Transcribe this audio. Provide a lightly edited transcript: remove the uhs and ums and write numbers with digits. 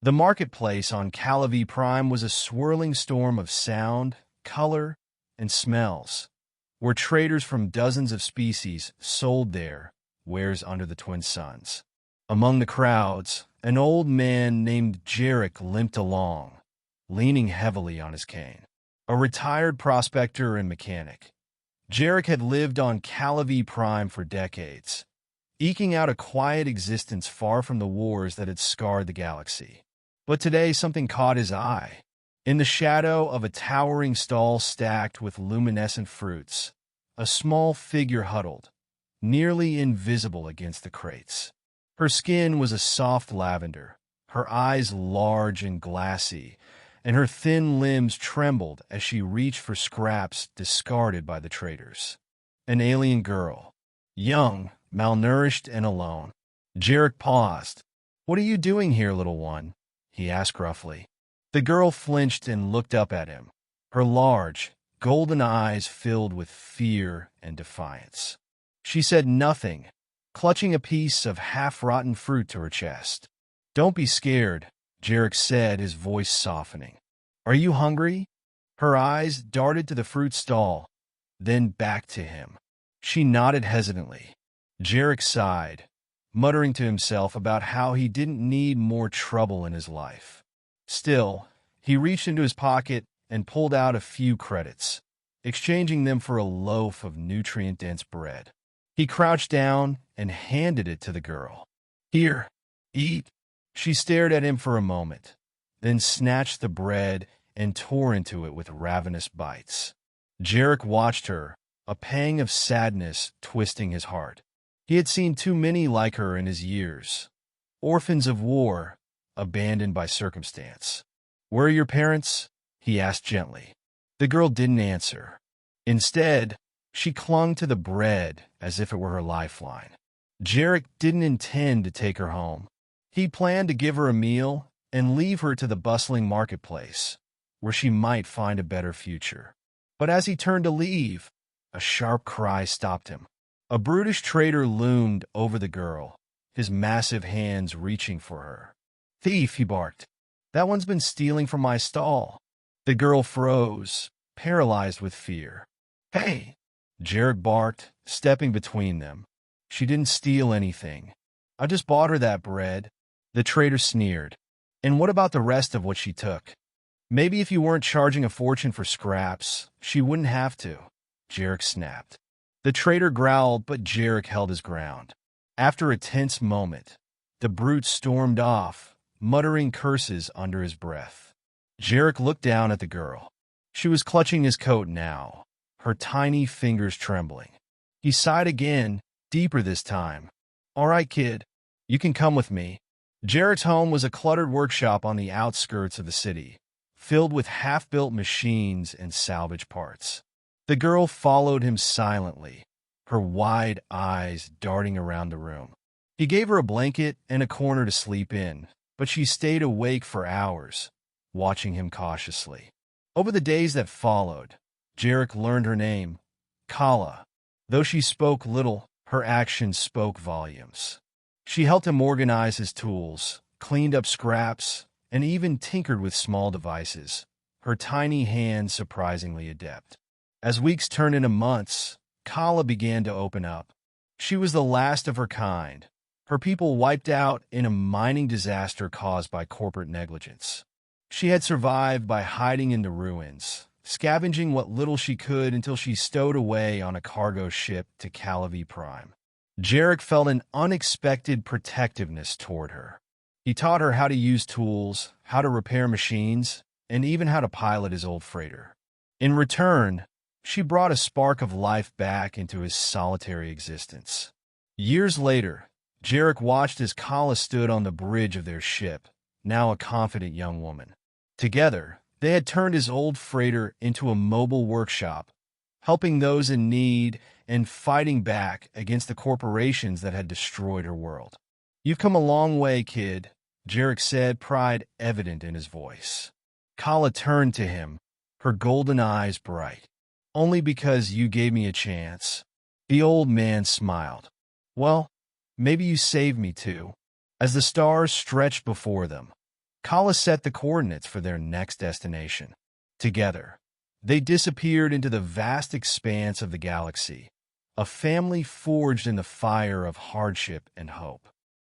The marketplace on Calvie Prime was a swirling storm of sound, color, and smells, where traders from dozens of species sold their wares under the twin suns. Among the crowds, an old man named Gerrick limped along, leaning heavily on his cane. A retired prospector and mechanic, Gerrick had lived on Calvie Prime for decades, eking out a quiet existence far from the wars that had scarred the galaxy. But today something caught his eye. In the shadow of a towering stall stacked with luminescent fruits, a small figure huddled, nearly invisible against the crates. Her skin was a soft lavender, her eyes large and glassy, and her thin limbs trembled as she reached for scraps discarded by the traders. An alien girl, young, malnourished, and alone. Gerrick paused. "What are you doing here, little one?" he asked gruffly. The girl flinched and looked up at him, her large, golden eyes filled with fear and defiance. She said nothing, clutching a piece of half-rotten fruit to her chest. "Don't be scared," Gerrick said, his voice softening. "Are you hungry?" Her eyes darted to the fruit stall, then back to him. She nodded hesitantly. Gerrick sighed, muttering to himself about how he didn't need more trouble in his life. Still, he reached into his pocket and pulled out a few credits, exchanging them for a loaf of nutrient-dense bread. He crouched down and handed it to the girl. "Here, eat." She stared at him for a moment, then snatched the bread and tore into it with ravenous bites. Gerrick watched her, a pang of sadness twisting his heart. He had seen too many like her in his years. Orphans of war, abandoned by circumstance. "Where are your parents?" he asked gently. The girl didn't answer. Instead, she clung to the bread as if it were her lifeline. Gerrick didn't intend to take her home. He planned to give her a meal and leave her to the bustling marketplace, where she might find a better future. But as he turned to leave, a sharp cry stopped him. A brutish trader loomed over the girl, his massive hands reaching for her. "Thief!" he barked. "That one's been stealing from my stall." The girl froze, paralyzed with fear. "Hey!" Gerrick barked, stepping between them. "She didn't steal anything. I just bought her that bread." The trader sneered. "And what about the rest of what she took?" "Maybe if you weren't charging a fortune for scraps, she wouldn't have to," Gerrick snapped. The trader growled, but Gerrick held his ground. After a tense moment, the brute stormed off, muttering curses under his breath. Gerrick looked down at the girl. She was clutching his coat now, her tiny fingers trembling. He sighed again, deeper this time. "All right, kid, you can come with me." Gerrick's home was a cluttered workshop on the outskirts of the city, filled with half-built machines and salvage parts. The girl followed him silently, her wide eyes darting around the room. He gave her a blanket and a corner to sleep in, but she stayed awake for hours, watching him cautiously. Over the days that followed, Gerrick learned her name, Kala. Though she spoke little, her actions spoke volumes. She helped him organize his tools, cleaned up scraps, and even tinkered with small devices, her tiny hands surprisingly adept. As weeks turned into months, Kala began to open up. She was the last of her kind, her people wiped out in a mining disaster caused by corporate negligence. She had survived by hiding in the ruins, scavenging what little she could until she stowed away on a cargo ship to Calvie Prime. Gerrick felt an unexpected protectiveness toward her. He taught her how to use tools, how to repair machines, and even how to pilot his old freighter. In return, she brought a spark of life back into his solitary existence. Years later, Gerrick watched as Kala stood on the bridge of their ship, now a confident young woman. Together, they had turned his old freighter into a mobile workshop, helping those in need and fighting back against the corporations that had destroyed her world. "You've come a long way, kid," Gerrick said, pride evident in his voice. Kala turned to him, her golden eyes bright. "Only because you gave me a chance." The old man smiled. "Well, maybe you saved me too." As the stars stretched before them, Kala set the coordinates for their next destination. Together, they disappeared into the vast expanse of the galaxy, a family forged in the fire of hardship and hope.